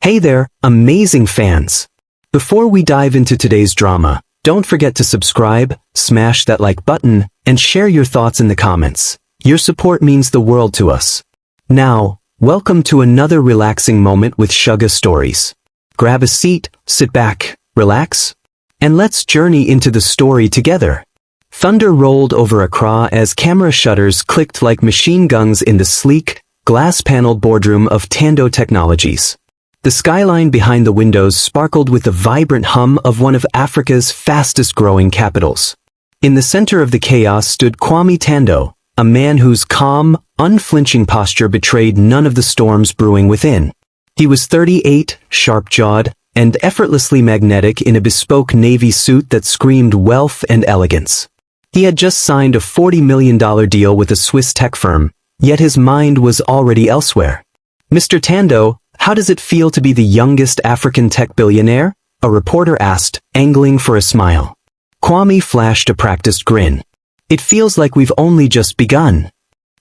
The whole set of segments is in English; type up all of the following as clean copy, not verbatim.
Hey there, amazing fans! Before we dive into today's drama, don't forget to subscribe, smash that like button, and share your thoughts in the comments. Your support means the world to us. Now, welcome to another relaxing moment with Sugar Stories. Grab a seat, sit back, relax, and let's journey into the story together. Thunder rolled over Accra as camera shutters clicked like machine guns in the sleek, glass-paneled boardroom of Tandoh Technologies. The skyline behind the windows sparkled with the vibrant hum of one of Africa's fastest-growing capitals. In the center of the chaos stood Kwame Tandoh, a man whose calm, unflinching posture betrayed none of the storms brewing within. He was 38, sharp-jawed, and effortlessly magnetic in a bespoke navy suit that screamed wealth and elegance. He had just signed a $40 million deal with a Swiss tech firm, yet his mind was already elsewhere. "Mr. Tandoh, how does it feel to be the youngest African tech billionaire?" a reporter asked, angling for a smile. Kwame flashed a practiced grin. "It feels like we've only just begun."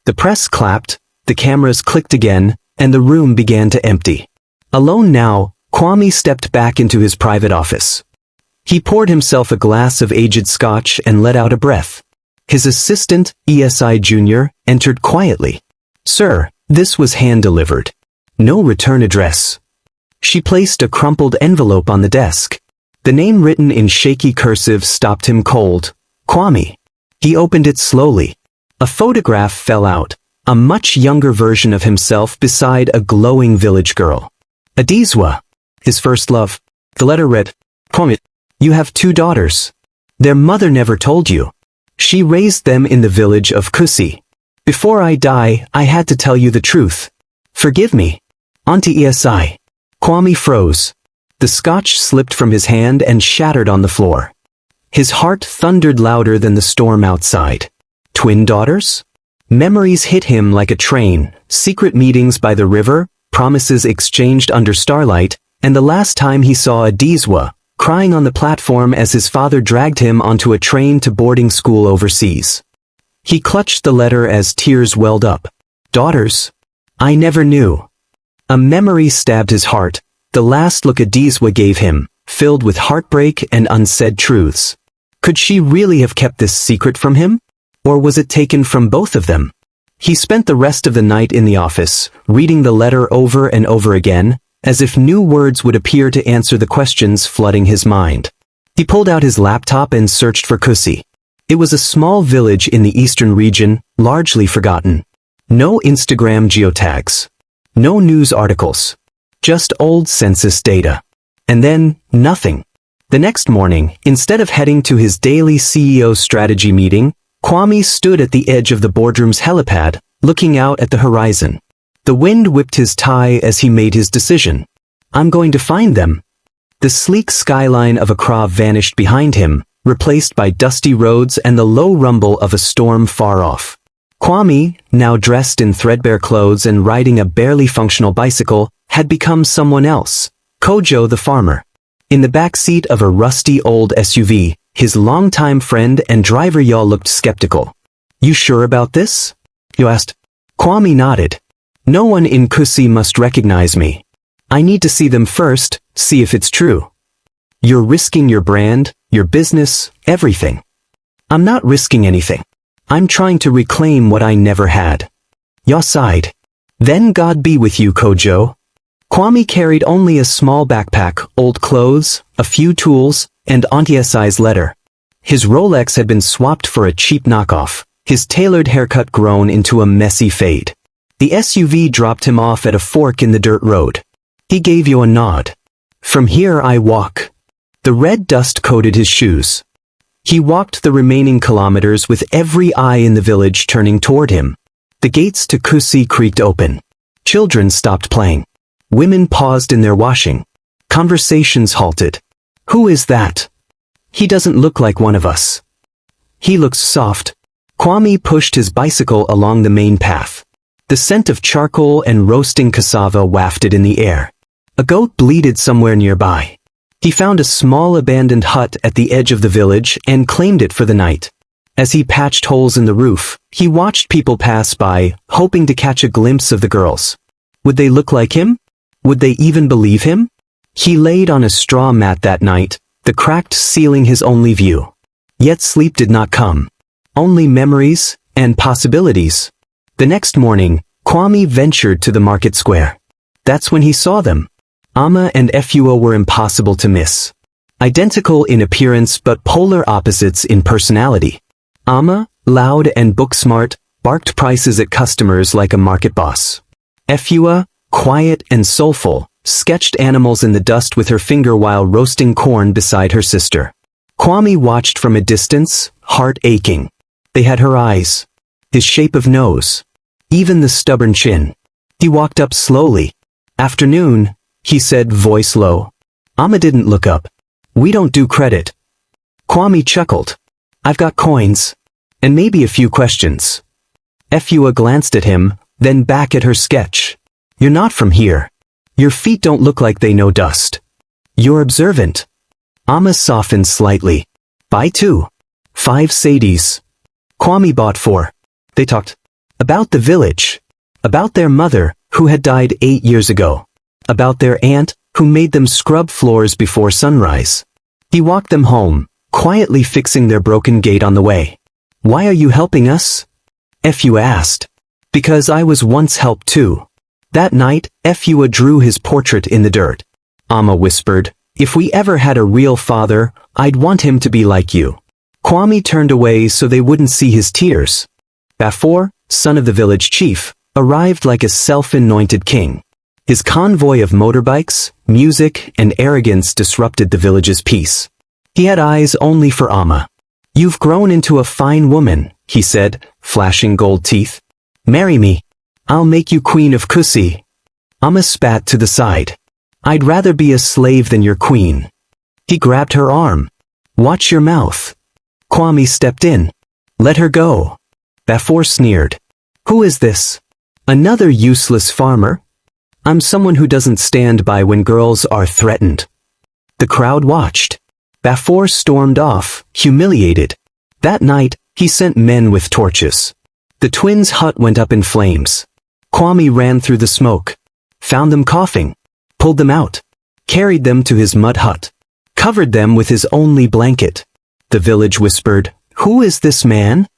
The press clapped, the cameras clicked again, and the room began to empty. Alone now, Kwame stepped back into his private office. He poured himself a glass of aged scotch and let out a breath. His assistant, ESI Jr., entered quietly. "Sir, this was hand-delivered. No return address." She placed a crumpled envelope on the desk. The name written in shaky cursive stopped him cold. Kwame. He opened it slowly. A photograph fell out, a much younger version of himself beside a glowing village girl. Adizwa, his first love. The letter read, "Kwame, you have 2 daughters. Their mother never told you. She raised them in the village of Kusi. Before I die, I had to tell you the truth. Forgive me. Auntie ESI." Kwame froze. The scotch slipped from his hand and shattered on the floor. His heart thundered louder than the storm outside. Twin daughters? Memories hit him like a train, secret meetings by the river, promises exchanged under starlight, and the last time he saw Adizwa, crying on the platform as his father dragged him onto a train to boarding school overseas. He clutched the letter as tears welled up. "Daughters? I never knew." A memory stabbed his heart, the last look Adizwa gave him, filled with heartbreak and unsaid truths. Could she really have kept this secret from him? Or was it taken from both of them? He spent the rest of the night in the office, reading the letter over and over again, as if new words would appear to answer the questions flooding his mind. He pulled out his laptop and searched for Kusi. It was a small village in the eastern region, largely forgotten. No Instagram geotags. No news articles. Just old census data. And then, nothing. The next morning, instead of heading to his daily CEO strategy meeting, Kwame stood at the edge of the boardroom's helipad, looking out at the horizon. The wind whipped his tie as he made his decision. "I'm going to find them." The sleek skyline of Accra vanished behind him, replaced by dusty roads and the low rumble of a storm far off. Kwame, now dressed in threadbare clothes and riding a barely functional bicycle, had become someone else, Kojo the farmer. In the back seat of a rusty old SUV, his longtime friend and driver Yaw looked skeptical. "You sure about this?" he asked. Kwame nodded. "No one in Kusi must recognize me. I need to see them first, see if it's true." "You're risking your brand, your business, everything." "I'm not risking anything. I'm trying to reclaim what I never had." Yaw sighed. "Then God be with you, Kojo." Kwame carried only a small backpack, old clothes, a few tools, and Auntie Esai's letter. His Rolex had been swapped for a cheap knockoff, his tailored haircut grown into a messy fade. The SUV dropped him off at a fork in the dirt road. He gave Yaw a nod. "From here I walk." The red dust coated his shoes. He walked the remaining kilometers with every eye in the village turning toward him. The gates to Kusi creaked open. Children stopped playing. Women paused in their washing. Conversations halted. "Who is that? He doesn't look like one of us." "He looks soft." Kwame pushed his bicycle along the main path. The scent of charcoal and roasting cassava wafted in the air. A goat bleated somewhere nearby. He found a small abandoned hut at the edge of the village and claimed it for the night. As he patched holes in the roof, he watched people pass by, hoping to catch a glimpse of the girls. Would they look like him? Would they even believe him? He laid on a straw mat that night, the cracked ceiling his only view. Yet sleep did not come. Only memories and possibilities. The next morning, Kwame ventured to the market square. That's when he saw them. Amma and Efua were impossible to miss. Identical in appearance but polar opposites in personality. Amma, loud and book-smart, barked prices at customers like a market boss. Efua, quiet and soulful, sketched animals in the dust with her finger while roasting corn beside her sister. Kwame watched from a distance, heart aching. They had her eyes, his shape of nose, even the stubborn chin. He walked up slowly. "Afternoon," he said, voice low. Amma didn't look up. "We don't do credit." Kwame chuckled. "I've got coins. And maybe a few questions." Efua glanced at him, then back at her sketch. "You're not from here. Your feet don't look like they know dust. You're observant." Amma softened slightly. "Buy 2. 5 Sadies." Kwame bought 4. They talked. About the village. About their mother, who had died 8 years ago. About their aunt, who made them scrub floors before sunrise. He walked them home, quietly fixing their broken gate on the way. "Why are you helping us?" Efua asked. "Because I was once helped too." That night, Efua drew his portrait in the dirt. Amma whispered, "If we ever had a real father, I'd want him to be like you." Kwame turned away so they wouldn't see his tears. Bafor, son of the village chief, arrived like a self-anointed king. His convoy of motorbikes, music, and arrogance disrupted the village's peace. He had eyes only for Amma. "You've grown into a fine woman," he said, flashing gold teeth. "Marry me. I'll make you queen of Kusi." Amma spat to the side. "I'd rather be a slave than your queen." He grabbed her arm. "Watch your mouth." Kwame stepped in. "Let her go." Bafor sneered. "Who is this? Another useless farmer? I'm someone who doesn't stand by when girls are threatened." The crowd watched. Bafor stormed off, humiliated. That night, he sent men with torches. The twins' hut went up in flames. Kwame ran through the smoke, found them coughing, pulled them out, carried them to his mud hut, covered them with his only blanket. The village whispered, "Who is this man?"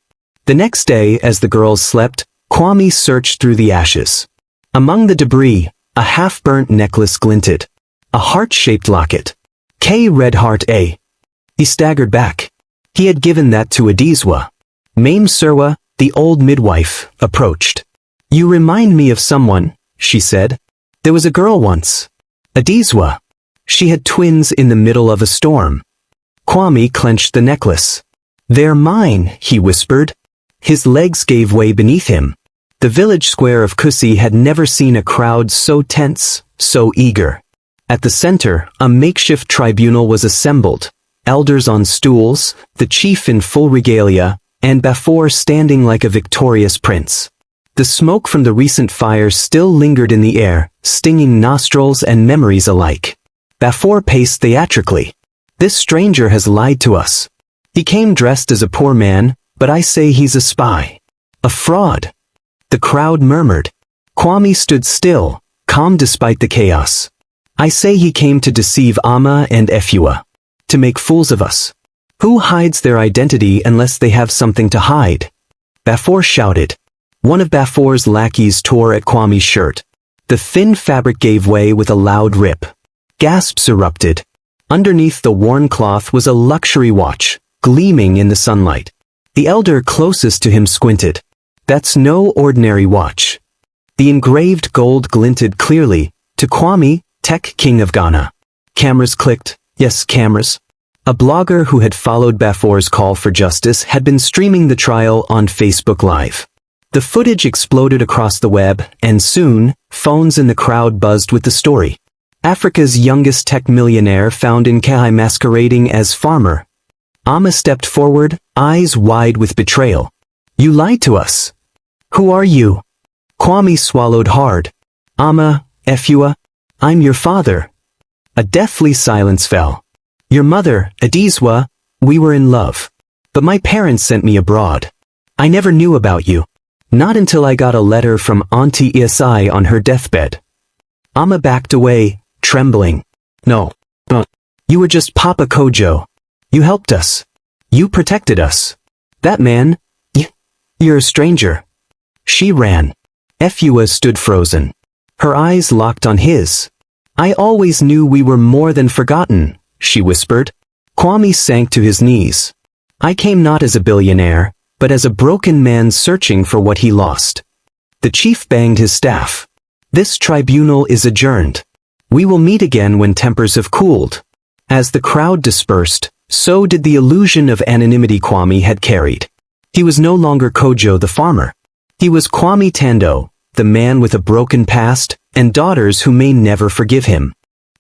The next day, as the girls slept, Kwame searched through the ashes. Among the debris, a half-burnt necklace glinted. A heart-shaped locket. K Red Heart A. He staggered back. He had given that to Adizwa. Mame Serwa, the old midwife, approached. "You remind me of someone," she said. "There was a girl once. Adizwa. She had twins in the middle of a storm." Kwame clenched the necklace. "They're mine," he whispered. His legs gave way beneath him. The village square of Kusi had never seen a crowd so tense, so eager. At the center, a makeshift tribunal was assembled. Elders on stools, the chief in full regalia, and Bafor standing like a victorious prince. The smoke from the recent fire still lingered in the air, stinging nostrils and memories alike. Bafor paced theatrically. "This stranger has lied to us. He came dressed as a poor man, but I say he's a spy. A fraud." The crowd murmured. Kwame stood still, calm despite the chaos. "I say he came to deceive Amma and Efua. To make fools of us. Who hides their identity unless they have something to hide?" Bafor shouted. One of Bafor's lackeys tore at Kwame's shirt. The thin fabric gave way with a loud rip. Gasps erupted. Underneath the worn cloth was a luxury watch, gleaming in the sunlight. The elder closest to him squinted. "That's no ordinary watch." The engraved gold glinted clearly. To Kwame, tech king of Ghana. Cameras clicked. Yes, cameras. A blogger who had followed Bafor's call for justice had been streaming the trial on Facebook Live. The footage exploded across the web, and soon, phones in the crowd buzzed with the story. Africa's youngest tech millionaire found in Accra masquerading as farmer. Amma stepped forward, eyes wide with betrayal. "You lied to us. Who are you?" Kwame swallowed hard. "Amma, Efua, I'm your father." A deathly silence fell. "Your mother, Adizwa, we were in love. But my parents sent me abroad. I never knew about you. Not until I got a letter from Auntie Isai on her deathbed." Amma backed away, trembling. No. You were just Papa Kojo. You helped us. You protected us. That man, you're a stranger. She ran. Efua stood frozen. Her eyes locked on his. I always knew we were more than forgotten, she whispered. Kwame sank to his knees. I came not as a billionaire, but as a broken man searching for what he lost. The chief banged his staff. This tribunal is adjourned. We will meet again when tempers have cooled. As the crowd dispersed, so did the illusion of anonymity Kwame had carried. He was no longer Kojo the farmer. He was Kwame Tandoh, the man with a broken past, and daughters who may never forgive him.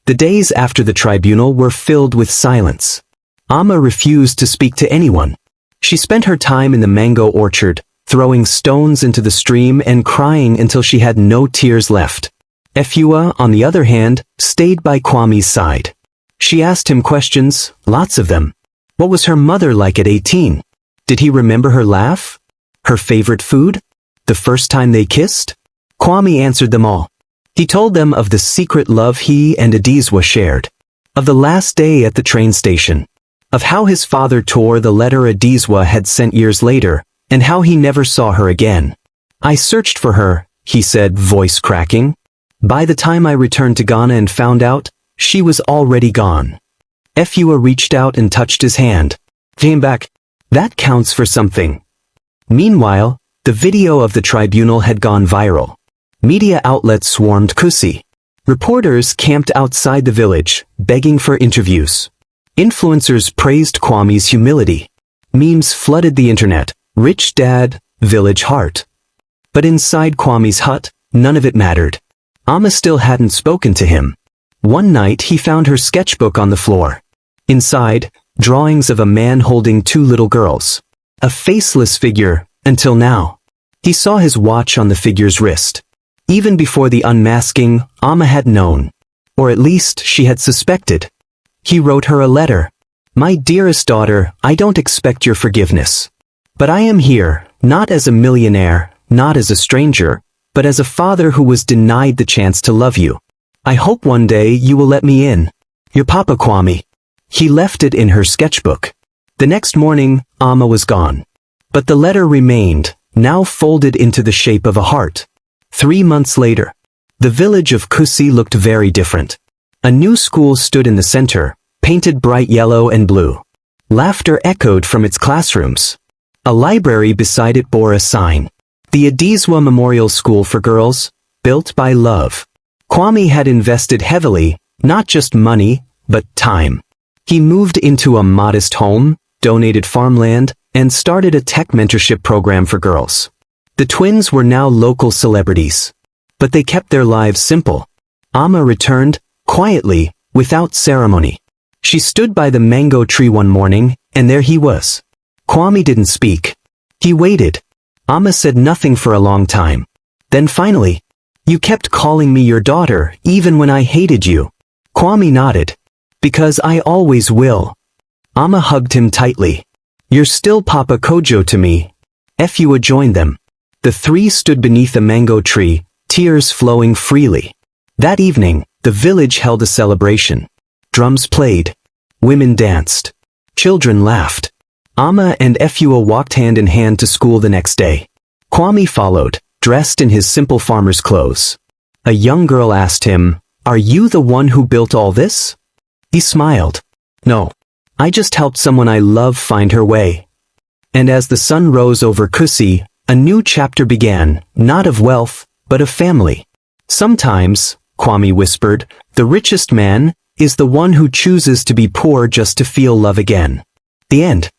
The days after the tribunal were filled with silence. Amma refused to speak to anyone. She spent her time in the mango orchard, throwing stones into the stream and crying until she had no tears left. Efua, on the other hand, stayed by Kwame's side. She asked him questions, lots of them. What was her mother like at 18? Did he remember her laugh? Her favorite food? The first time they kissed? Kwame answered them all. He told them of the secret love he and Adizwa shared. Of the last day at the train station. Of how his father tore the letter Adizwa had sent years later, and how he never saw her again. I searched for her, he said, voice cracking. By the time I returned to Ghana and found out, she was already gone. Efua reached out and touched his hand. Came back. That counts for something. Meanwhile, the video of the tribunal had gone viral. Media outlets swarmed Kusi. Reporters camped outside the village, begging for interviews. Influencers praised Kwame's humility. Memes flooded the internet. Rich dad, village heart. But inside Kwame's hut, none of it mattered. Amma still hadn't spoken to him. One night he found her sketchbook on the floor. Inside, drawings of a man holding two little girls. A faceless figure, until now. He saw his watch on the figure's wrist. Even before the unmasking, Amma had known. Or at least she had suspected. He wrote her a letter. My dearest daughter, I don't expect your forgiveness. But I am here, not as a millionaire, not as a stranger, but as a father who was denied the chance to love you. I hope one day you will let me in. Your Papa Kwame. He left it in her sketchbook. The next morning, Amma was gone. But the letter remained, now folded into the shape of a heart. 3 months later, the village of Kusi looked very different. A new school stood in the center, painted bright yellow and blue. Laughter echoed from its classrooms. A library beside it bore a sign. The Adizwa Memorial School for Girls, built by love. Kwame had invested heavily, not just money, but time. He moved into a modest home, donated farmland, and started a tech mentorship program for girls. The twins were now local celebrities. But they kept their lives simple. Amma returned, quietly, without ceremony. She stood by the mango tree one morning, and there he was. Kwame didn't speak. He waited. Amma said nothing for a long time. Then finally, you kept calling me your daughter, even when I hated you. Kwame nodded. Because I always will. Amma hugged him tightly. You're still Papa Kojo to me. Efua joined them. The three stood beneath a mango tree, tears flowing freely. That evening, the village held a celebration. Drums played. Women danced. Children laughed. Amma and Efua walked hand in hand to school the next day. Kwame followed, dressed in his simple farmer's clothes. A young girl asked him, Are you the one who built all this? He smiled. No. I just helped someone I love find her way. And as the sun rose over Kusi, a new chapter began, not of wealth, but of family. Sometimes, Kwame whispered, the richest man is the one who chooses to be poor just to feel love again. The end.